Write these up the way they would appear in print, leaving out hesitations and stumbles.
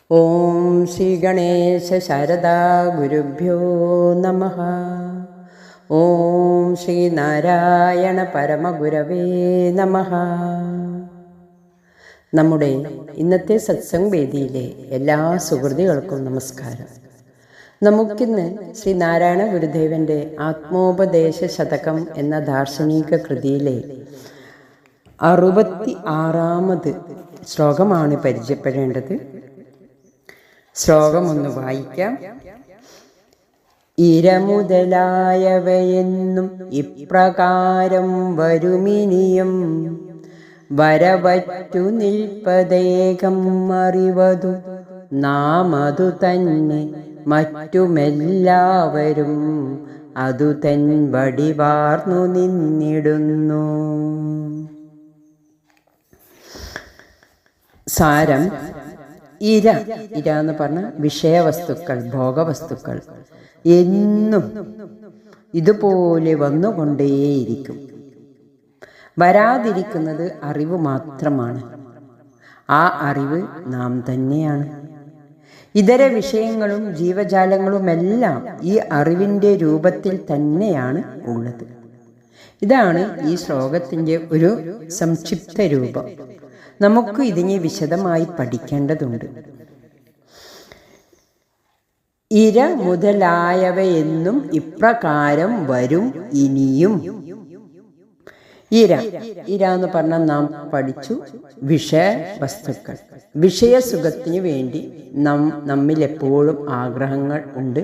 ഓം ശ്രീ ഗണേശ ശാരദാ ഗുരുഭ്യോ നമഃ. ഓം ശ്രീ നാരായണ പരമഗുരവേ നമഃ. നമ്മുടെ ഇന്നത്തെ സത്സംഗ് വേദിയിലെ എല്ലാ സുഹൃത്തുക്കൾക്കും നമസ്കാരം. നമുക്കിന്ന് ശ്രീ നാരായണ ഗുരുദേവന്റെ ആത്മോപദേശ ശതകം എന്ന ദാർശനിക കൃതിയിലെ 66ാമത് ശ്ലോകമാണ് പരിചയപ്പെടേണ്ടത്. ശ്ലോകം ഒന്ന് വായിക്കാം. ഇരമുതലായവയെന്നും ഇപ്രകാരം വരുമിനിയും വരവറ്റു നിൽപ്പതേകം അറിവതു നാമതു തന്നെ മറ്റുമെല്ലാവരും അതു തൻ വടിവാർന്നു നിന്നിടുന്നു. സാരം: ഇര എന്ന് പറഞ്ഞ വിഷയവസ്തുക്കൾ, ഭോഗവസ്തുക്കൾ എന്നും ഇതുപോലെ വന്നുകൊണ്ടേയിരിക്കും. വരാതിരിക്കുന്നത് അറിവ് മാത്രമാണ്. ആ അറിവ് നാം തന്നെയാണ്. ഇതര വിഷയങ്ങളും ജീവജാലങ്ങളുമെല്ലാം ഈ അറിവിൻ്റെ രൂപത്തിൽ തന്നെയാണ് ഉള്ളത്. ഇതാണ് ഈ ശ്ലോകത്തിൻ്റെ ഒരു സംക്ഷിപ്ത രൂപം. നമുക്ക് ഇതിനെ വിശദമായി പഠിക്കേണ്ടതുണ്ട്. ഇര മുതലായവയെന്നും ഇപ്രകാരം വരും ഇനിയും. ഇര എന്ന് പറഞ്ഞാൽ നാം പഠിച്ചു വിഷയവസ്തുക്കൾ. വിഷയസുഖത്തിന് വേണ്ടി നമ്മിൽ എപ്പോഴും ആഗ്രഹങ്ങൾ ഉണ്ട്.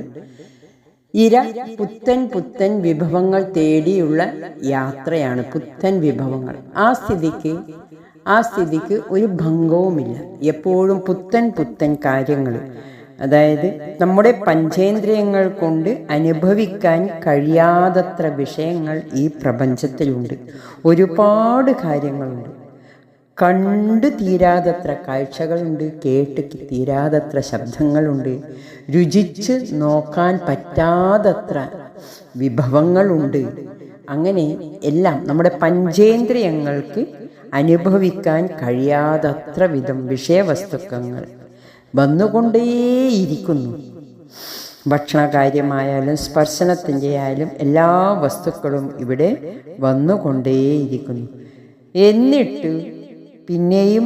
ഇര പുത്തൻ വിഭവങ്ങൾ തേടിയുള്ള യാത്രയാണ്. പുത്തൻ വിഭവങ്ങൾ. ആ സ്ഥിതിക്ക് ഒരു ഭംഗവുമില്ല. എപ്പോഴും പുത്തൻ കാര്യങ്ങൾ, അതായത് നമ്മുടെ പഞ്ചേന്ദ്രിയങ്ങൾ കൊണ്ട് അനുഭവിക്കാൻ കഴിയാതത്ര വിഷയങ്ങൾ ഈ പ്രപഞ്ചത്തിലുണ്ട്. ഒരുപാട് കാര്യങ്ങളുണ്ട്. കണ്ടു തീരാതത്ര കാഴ്ചകളുണ്ട്, കേട്ട് തീരാതത്ര ശബ്ദങ്ങളുണ്ട്, രുചിച്ച് നോക്കാൻ പറ്റാതത്ര വിഭവങ്ങളുണ്ട്. അങ്ങനെ എല്ലാം നമ്മുടെ പഞ്ചേന്ദ്രിയങ്ങൾക്ക് അനുഭവിക്കാൻ കഴിയാതത്ര വിധം വിഷയവസ്തുക്കൾ വന്നുകൊണ്ടേയിരിക്കുന്നു. ഭക്ഷണകാര്യമായാലും സ്പർശനത്തിൻ്റെ ആയാലും എല്ലാ വസ്തുക്കളും ഇവിടെ വന്നുകൊണ്ടേയിരിക്കുന്നു. എന്നിട്ട് പിന്നെയും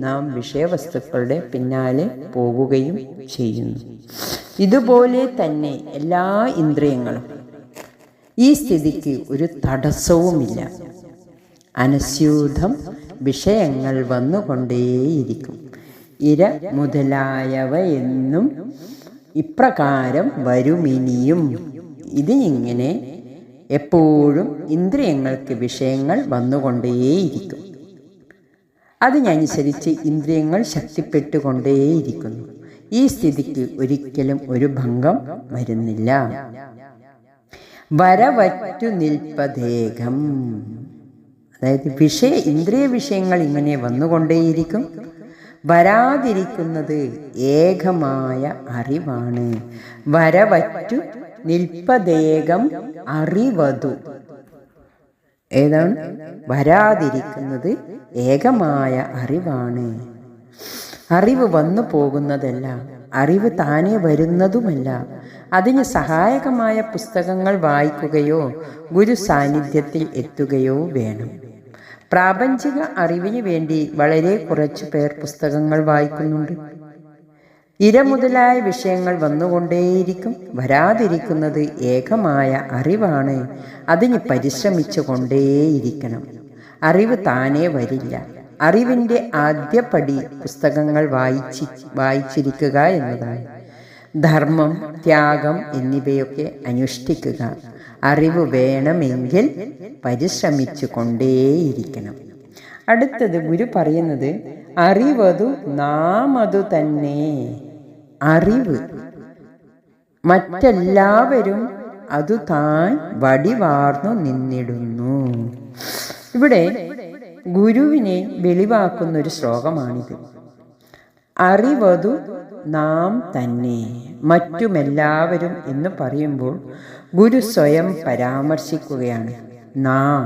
നാം വിഷയവസ്തുക്കളുടെ പിന്നാലെ പോകുകയും ചെയ്യുന്നു. ഇതുപോലെ തന്നെ എല്ലാ ഇന്ദ്രിയങ്ങളും. ഈ സ്ഥിതിക്ക് ഒരു തടസ്സവുമില്ല. അനസ്യൂതം വിഷയങ്ങൾ വന്നുകൊണ്ടേയിരിക്കും. ഇര മുതലായവയെന്നും ഇപ്രകാരം വരുമിനിയും. ഇതിനിങ്ങനെ എപ്പോഴും ഇന്ദ്രിയങ്ങൾക്ക് വിഷയങ്ങൾ വന്നുകൊണ്ടേയിരിക്കും. അതിനനുസരിച്ച് ഇന്ദ്രിയങ്ങൾ ശക്തിപ്പെട്ടുകൊണ്ടേയിരിക്കുന്നു. ഈ സ്ഥിതിക്ക് ഒരിക്കലും ഒരു ഭംഗം വരുന്നില്ല. വരവറ്റു നിൽപ്പതേകം, അതായത് ഇന്ദ്രിയ വിഷയങ്ങൾ ഇങ്ങനെ വന്നുകൊണ്ടേയിരിക്കും. വരാതിരിക്കുന്നത് ഏകമായ അറിവാണ്. വരവറ്റു നിൽപ്പതേകം അറിവതു. ഏതാണ്? വരാതിരിക്കുന്നത് ഏകമായ അറിവാണ്. അറിവ് വന്നു പോകുന്നതല്ല, അറിവ് താനെ വരുന്നതുമല്ല. അതിന് സഹായകമായ പുസ്തകങ്ങൾ വായിക്കുകയോ ഗുരു സാന്നിധ്യത്തിൽ എത്തുകയോ വേണം. പ്രാപഞ്ചിക അറിവിന് വേണ്ടി വളരെ കുറച്ചു പേർ പുസ്തകങ്ങൾ വായിക്കുന്നുണ്ട്. ഇര മുതലായ വിഷയങ്ങൾ വന്നുകൊണ്ടേയിരിക്കും. വരാതിരിക്കുന്നത് ഏകമായ അറിവാണ്. അതിന് പരിശ്രമിച്ചു കൊണ്ടേയിരിക്കണം. അറിവ് താനേ വരില്ല. അറിവിൻ്റെ ആദ്യപടി പുസ്തകങ്ങൾ വായിച്ചിരിക്കുക എന്നതാണ്. ധർമ്മം, ത്യാഗം എന്നിവയൊക്കെ അനുഷ്ഠിക്കുക. അറിവ് വേണമെങ്കിൽ പരിശ്രമിച്ചു കൊണ്ടേയിരിക്കണം. അടുത്തത് ഗുരു പറയുന്നത് അറിവതു നാമതു തന്നെ. അറിവ് മറ്റെല്ലാവരും അതു താൻ വടിവാർന്നു നിന്നിടുന്നു. ഇവിടെ ഗുരുവിനെ വെളിവാക്കുന്നൊരു ശ്ലോകമാണിത്. അറിവതു നാം തന്നെ, മറ്റുമെല്ലാവരും എന്ന് പറയുമ്പോൾ ഗുരു സ്വയം പരാമർശിക്കുകയാണ്. നാം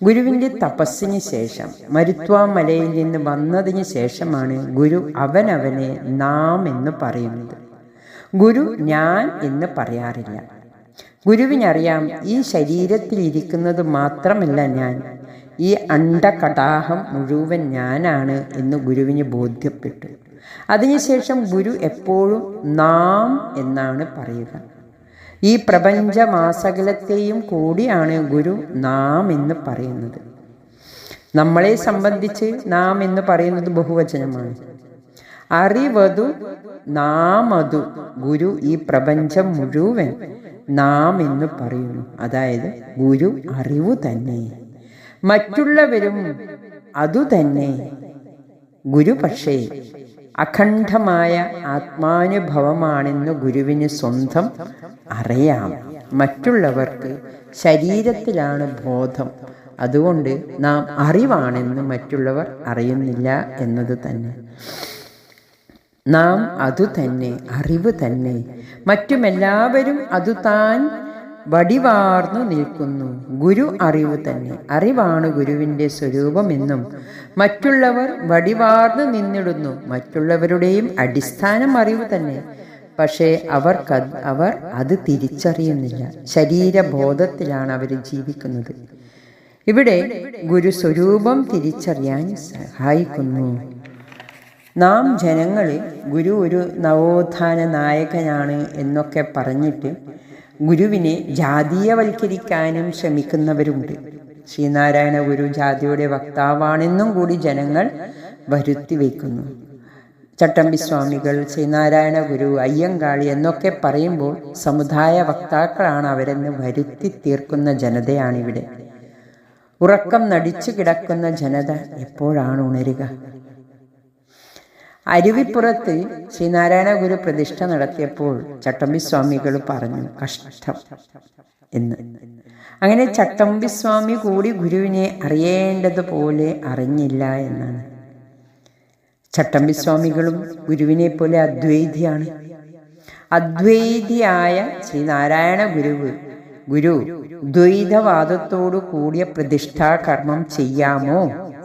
ഗുരുവിൻ്റെ തപസ്സിന് ശേഷം മരുത്വാമലയിൽ നിന്ന് വന്നതിന് ശേഷമാണ് ഗുരു അവനവനെ നാം എന്ന് പറയുന്നത്. ഗുരു ഞാൻ എന്ന് പറയാറില്ല. ഗുരുവിനറിയാം, ഈ ശരീരത്തിൽ ഇരിക്കുന്നത് മാത്രമല്ല ഞാൻ, ഈ അണ്ഡകടാഹം മുഴുവൻ ഞാനാണ് എന്ന് ഗുരുവിന് ബോധ്യപ്പെട്ടു. അതിനുശേഷം ഗുരു എപ്പോഴും നാം എന്നാണ് പറയുക. ഈ പ്രപഞ്ചമാസകലത്തെയും കൂടിയാണ് ഗുരു നാം എന്ന് പറയുന്നത്. നമ്മളെ സംബന്ധിച്ച് നാം എന്ന് പറയുന്നത് ബഹുവചനമാണ്. അറിവതു നാമതു, ഗുരു ഈ പ്രപഞ്ചം മുഴുവൻ നാം എന്ന് പറയുന്നു. അതായത് ഗുരു അറിവു തന്നെ, മറ്റുള്ളവരും അതുതന്നെ. ഗുരു പക്ഷേ അഖണ്ഡമായ ആത്മാനുഭവമാണെന്ന് ഗുരുവിന് സ്വന്തം അറിയാം. മറ്റുള്ളവർക്ക് ശരീരത്തിലാണ് ബോധം. അതുകൊണ്ട് നാം അറിവാണെന്ന് മറ്റുള്ളവർ അറിയുന്നില്ല എന്നത് തന്നെ. നാം അതുതന്നെ, അറിവ് തന്നെ. മറ്റുമെല്ലാവരും അതു താൻ വടിവാർന്നു നിൽക്കുന്നു. ഗുരു അറിവ് തന്നെ, അറിവാണ് ഗുരുവിൻ്റെ സ്വരൂപമെന്നും മറ്റുള്ളവർ വടിവാർന്നു നിന്നിടുന്നു. മറ്റുള്ളവരുടെയും അടിസ്ഥാനം അറിവ് തന്നെ. പക്ഷേ അവർ അത് തിരിച്ചറിയുന്നില്ല. ശരീരബോധത്തിലാണ് അവർ ജീവിക്കുന്നത്. ഇവിടെ ഗുരു സ്വരൂപം തിരിച്ചറിയാൻ സഹായിക്കുന്നു. നാം ജനങ്ങളെ ഗുരു ഒരു നവോത്ഥാന നായകനാണ് എന്നൊക്കെ പറഞ്ഞിട്ട് ഗുരുവിനെ ജാതീയവൽക്കരിക്കാനും ശ്രമിക്കുന്നവരുണ്ട്. ശ്രീനാരായണ ഗുരു ജാതിയുടെ വക്താവാണെന്നും കൂടി ജനങ്ങൾ വരുത്തി വയ്ക്കുന്നു. ചട്ടമ്പിസ്വാമികൾ, ശ്രീനാരായണ ഗുരു, അയ്യങ്കാളി എന്നൊക്കെ പറയുമ്പോൾ സമുദായ വക്താക്കളാണ് അവരെന്ന് വരുത്തി തീർക്കുന്ന ജനതയാണിവിടെ. ഉറക്കം നടിച്ചു കിടക്കുന്ന ജനത എപ്പോഴാണ് ഉണരുക? അരുവിപ്പുറത്ത് ശ്രീനാരായണ ഗുരു പ്രതിഷ്ഠ നടത്തിയപ്പോൾ ചട്ടമ്പിസ്വാമികൾ പറഞ്ഞു കഷ്ടം എന്ന്. അങ്ങനെ ചട്ടമ്പിസ്വാമി കൂടി ഗുരുവിനെ അറിയേണ്ടതുപോലെ അറിഞ്ഞില്ല എന്നാണ്. ചട്ടമ്പിസ്വാമികളും ഗുരുവിനെ പോലെ അദ്വൈതിയാണ്. അദ്വൈതിയായ ശ്രീനാരായണ ഗുരു ദ്വൈതവാദത്തോടു കൂടിയ പ്രതിഷ്ഠാകർമ്മം ചെയ്യാമോ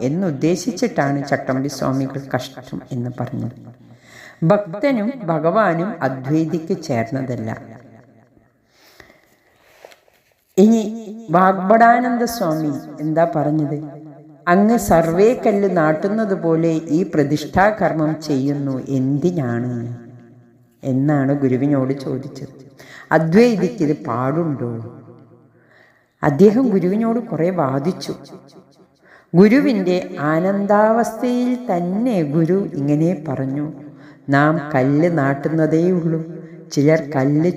എന്നുദ്ദേശിച്ചിട്ടാണ് ചട്ടമ്പിസ്വാമികൾ കഷ്ടം എന്ന് പറഞ്ഞത്. ഭക്തനും ഭഗവാനും അദ്വൈതിക്ക് ചേർന്നതല്ല. ഇനി വാഗ്ഭടാനന്ദ സ്വാമി എന്താ പറഞ്ഞത്? അങ്ങ് സർവേ കല്ല് നാട്ടുന്നത് പോലെ ഈ പ്രതിഷ്ഠാകർമ്മം ചെയ്യുന്നു, എന്തിനാണ് എന്നാണ് ഗുരുവിനോട് ചോദിച്ചത്. അദ്വൈതിക്ക് ഇത് പാടുണ്ടോ? അദ്ദേഹം ഗുരുവിനോട് കുറെ വാദിച്ചു. ഗുരുവിൻ്റെ ആനന്ദാവസ്ഥയിൽ തന്നെ ഗുരു ഇങ്ങനെ പറഞ്ഞു, നാം കല്ല് നാട്ടുന്നതേയുള്ളൂ, ചിലർ കല്ല്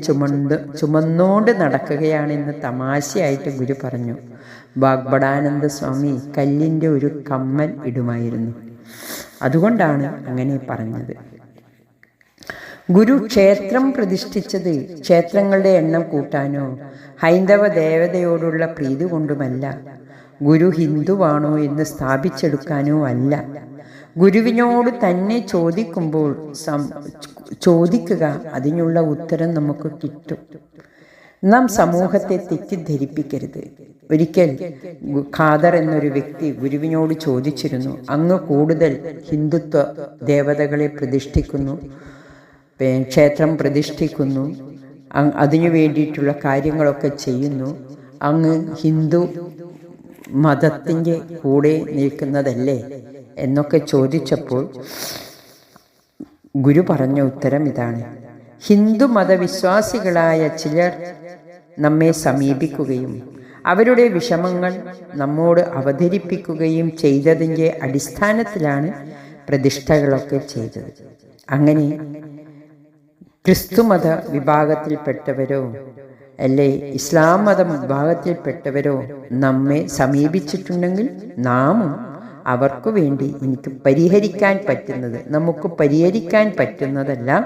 ചുമന്നോണ്ട് നടക്കുകയാണെന്ന് തമാശയായിട്ട് ഗുരു പറഞ്ഞു. വാഗ്ഭടാനന്ദ സ്വാമി കല്ലിൻ്റെ ഒരു കമ്മൽ ഇടുമായിരുന്നു. അതുകൊണ്ടാണ് അങ്ങനെ പറഞ്ഞത്. ഗുരു ക്ഷേത്രം പ്രതിഷ്ഠിച്ചത് ക്ഷേത്രങ്ങളുടെ എണ്ണം കൂട്ടാനോ ഹൈന്ദവ ദേവതയോടുള്ള പ്രീതി കൊണ്ടുമല്ല. ഗുരു ഹിന്ദുവാണോ എന്ന് സ്ഥാപിച്ചെടുക്കാനോ അല്ല. ഗുരുവിനോട് തന്നെ ചോദിക്കുക, അതിനുള്ള ഉത്തരം നമുക്ക് കിട്ടും. നാം സമൂഹത്തെ തെറ്റിദ്ധരിപ്പിക്കരുത്. ഒരിക്കൽ ഖാദർ എന്നൊരു വ്യക്തി ഗുരുവിനോട് ചോദിച്ചിരുന്നു, അങ്ങ് കൂടുതൽ ഹിന്ദുത്വ ദേവതകളെ പ്രതിഷ്ഠിക്കുന്നു, ക്ഷേത്രം പ്രതിഷ്ഠിക്കുന്നു, അതിനു വേണ്ടിയിട്ടുള്ള കാര്യങ്ങളൊക്കെ ചെയ്യുന്നു, അങ്ങ് ഹിന്ദു മതത്തിൻ്റെ കൂടെ നിൽക്കുന്നതല്ലേ എന്നൊക്കെ ചോദിച്ചപ്പോൾ ഗുരു പറഞ്ഞ ഉത്തരം ഇതാണ്: ഹിന്ദു മതവിശ്വാസികളായ ചിലർ നമ്മെ സമീപിക്കുകയും അവരുടെ വിഷമങ്ങൾ നമ്മോട് അവതരിപ്പിക്കുകയും ചെയ്തതിൻ്റെ അടിസ്ഥാനത്തിലാണ് പ്രതിഷ്ഠകളൊക്കെ ചെയ്തത്. അങ്ങനെ ക്രിസ്തുമത വിഭാഗത്തിൽപ്പെട്ടവരോ അല്ലെ ഇസ്ലാം മത വിഭാഗത്തിൽപ്പെട്ടവരോ നമ്മെ സമീപിച്ചിട്ടുണ്ടെങ്കിൽ നാമും അവർക്ക് വേണ്ടി നമുക്ക് പരിഹരിക്കാൻ പറ്റുന്നതെല്ലാം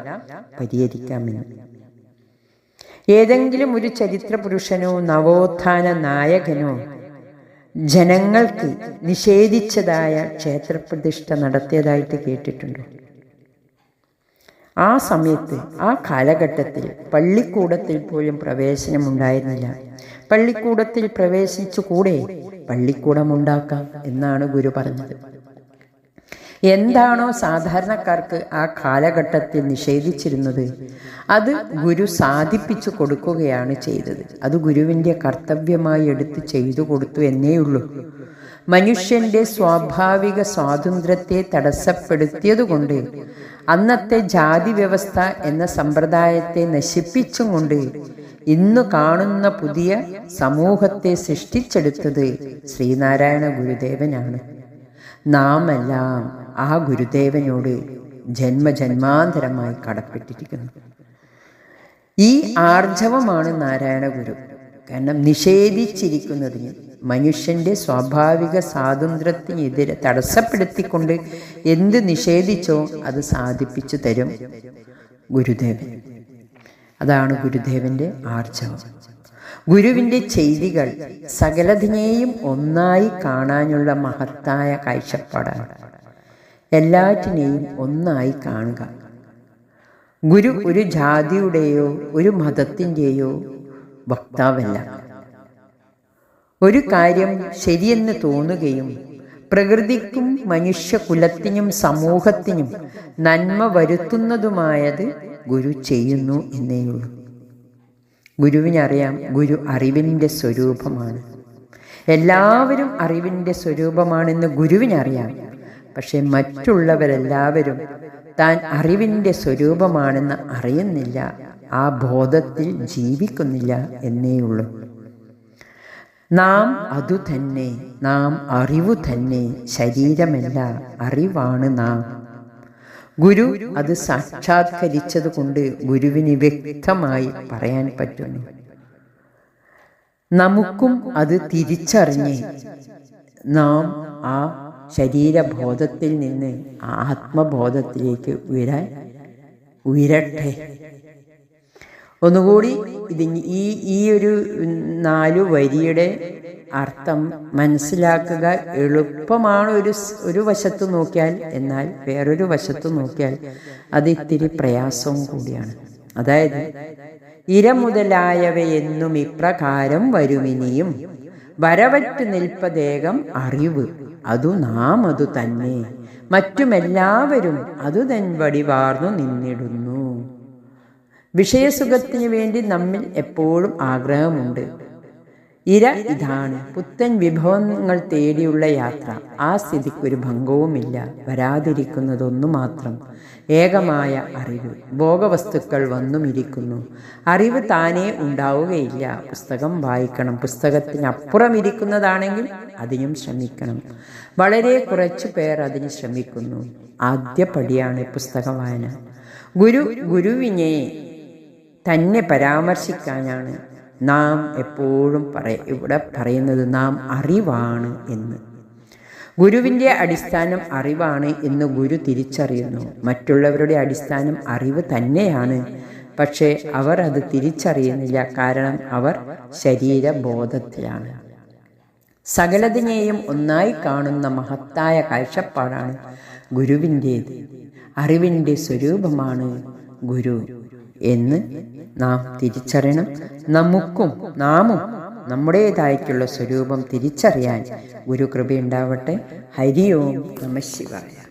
പരിഹരിക്കാമെന്ന്. ഏതെങ്കിലും ഒരു ചരിത്ര പുരുഷനോ നവോത്ഥാന നായകനോ ജനങ്ങൾക്ക് നിഷേധിച്ചതായ ക്ഷേത്രപ്രതിഷ്ഠ നടത്തിയതായിട്ട് കേട്ടിട്ടുണ്ടോ? ആ സമയത്ത്, ആ കാലഘട്ടത്തിൽ പള്ളിക്കൂടത്തിൽ പോലും പ്രവേശനമുണ്ടായിരുന്നില്ല. പള്ളിക്കൂടത്തിൽ പ്രവേശിച്ചുകൂടെ, പള്ളിക്കൂടമുണ്ടാക്കാം എന്നാണ് ഗുരു പറഞ്ഞത്. എന്താണോ സാധാരണക്കാർക്ക് ആ കാലഘട്ടത്തിൽ നിഷേധിച്ചിരുന്നത് അത് ഗുരു സാധിപ്പിച്ചു കൊടുക്കുകയാണ് ചെയ്തത്. അത് ഗുരുവിൻ്റെ കർത്തവ്യമായി എടുത്ത് ചെയ്തു കൊടുത്തു എന്നേയുള്ളൂ. മനുഷ്യന്റെ സ്വാഭാവിക സ്വാതന്ത്ര്യത്തെ തടസ്സപ്പെടുത്തിയതുകൊണ്ട്, അന്നത്തെ ജാതി വ്യവസ്ഥ എന്ന സമ്പ്രദായത്തെ നശിപ്പിച്ചും കൊണ്ട് ഇന്നു കാണുന്ന പുതിയ സമൂഹത്തെ സൃഷ്ടിച്ചെടുത്തത് ശ്രീനാരായണ ഗുരുദേവനാണ്. നാം എല്ലാം ആ ഗുരുദേവനോട് ജന്മജന്മാന്തരമായി കടപ്പെട്ടിരിക്കുന്നു. ഈ ആർജവമാണ് നാരായണ ഗുരു. കാരണം നിഷേധിച്ചിരിക്കുന്നതിന്, മനുഷ്യന്റെ സ്വാഭാവിക സ്വാതന്ത്ര്യത്തിനെതിരെ തടസ്സപ്പെടുത്തിക്കൊണ്ട് എന്ത് നിഷേധിച്ചോ അത് സാധിപ്പിച്ചു തരും ഗുരുദേവൻ. അതാണ് ഗുരുദേവന്റെ ആർജവം. ഗുരുവിൻ്റെ ചെയ്തികൾ സകലതിനെയും ഒന്നായി കാണാനുള്ള മഹത്തായ കാഴ്ചപ്പാടാണ്. എല്ലാറ്റിനെയും ഒന്നായി കാണുക. ഗുരു ഒരു ജാതിയുടെയോ ഒരു മതത്തിൻ്റെയോ വക്താവല്ല. ഒരു കാര്യം ശരിയെന്ന് തോന്നുകയും പ്രകൃതിക്കും മനുഷ്യകുലത്തിനും സമൂഹത്തിനും നന്മ വരുത്തുന്നതുമായത് ഗുരു ചെയ്യുന്നു എന്നേയുള്ളൂ. ഗുരുവിനറിയാം, ഗുരു അറിവിൻ്റെ സ്വരൂപമാണ്. എല്ലാവരും അറിവിൻ്റെ സ്വരൂപമാണെന്ന് ഗുരുവിനറിയാം. പക്ഷെ മറ്റുള്ളവരെല്ലാവരും താൻ അറിവിൻ്റെ സ്വരൂപമാണെന്ന് അറിയുന്നില്ല, ആ ബോധത്തിൽ ജീവിക്കുന്നില്ല എന്നേയുള്ളൂ. നാം അതുതന്നെ, നാം അറിവു തന്നെ, ശരീരമല്ല അറിവാണ് നാം. ഗുരു അത് സാക്ഷാത്കരിച്ചത് കൊണ്ട് ഗുരുവിന് വ്യക്തമായി പറയാൻ പറ്റുന്നു. നമുക്കും അത് തിരിച്ചറിഞ്ഞ് നാം ആ ശരീരബോധത്തിൽ നിന്ന് ആത്മബോധത്തിലേക്ക് ഉയരട്ടെ. ഒന്നുകൂടി ഈ ഒരു 4 വരിയുടെ അർത്ഥം മനസ്സിലാക്കുക എളുപ്പമാണ് ഒരു വശത്ത് നോക്കിയാൽ. എന്നാൽ വേറൊരു വശത്ത് നോക്കിയാൽ അത് ഇത്തിരി പ്രയാസവും കൂടിയാണ്. അതായത് ഇര മുതലായവയെന്നും ഇപ്രകാരം വരുമിനിയും വരവറ്റു നിൽപ്പതേകം അറിവ്, അതു നാം അതു തന്നെ, മറ്റുമെല്ലാവരും അതു തൻ വടിവാർന്നു നിന്നിടുന്നു. വിഷയസുഖത്തിന് വേണ്ടി നമ്മിൽ എപ്പോഴും ആഗ്രഹമുണ്ട്. ഇര ഇതാണ്, പുത്തൻ വിഭവങ്ങൾ തേടിയുള്ള യാത്ര. ആ സ്ഥിതിക്കൊരു ഭംഗവുമില്ല. വരാതിരിക്കുന്നതൊന്നു മാത്രം, ഏകമായ അറിവ്. ഭോഗവസ്തുക്കൾ വന്നുമിരിക്കുന്നു, അറിവ് താനേ ഉണ്ടാവുകയില്ല. പുസ്തകം വായിക്കണം, പുസ്തകത്തിനപ്പുറം ഇരിക്കുന്നതാണെങ്കിൽ അതിനും ശ്രമിക്കണം. വളരെ കുറച്ചു പേർ അതിന് ശ്രമിക്കുന്നു. ആദ്യ പടിയാണ് പുസ്തക വായന. ഗുരുവിനെ തന്നെ പരാമർശിക്കാനാണ് നാം എപ്പോഴും ഇവിടെ പറയുന്നത് നാം അറിവാണ് എന്ന്. ഗുരുവിൻ്റെ അടിസ്ഥാനം അറിവാണ് എന്ന് ഗുരു തിരിച്ചറിയുന്നു. മറ്റുള്ളവരുടെ അടിസ്ഥാനം അറിവ് തന്നെയാണ്. പക്ഷേ അവർ അത് തിരിച്ചറിയുന്നില്ല. കാരണം അവർ ശരീരബോധത്തിലാണ്. സകലതിനെയും ഒന്നായി കാണുന്ന മഹത്തായ കാഴ്ചപ്പാടാണ് ഗുരുവിൻ്റേത്. അറിവിൻ്റെ സ്വരൂപമാണ് ഗുരു എന്ന് നാം തിരിച്ചറിയണം. നാമും നമ്മുടേതായിട്ടുള്ള സ്വരൂപം തിരിച്ചറിയാൻ ഗുരു കൃപയുണ്ടാവട്ടെ. ഹരി ഓം നമഃ ശിവായ.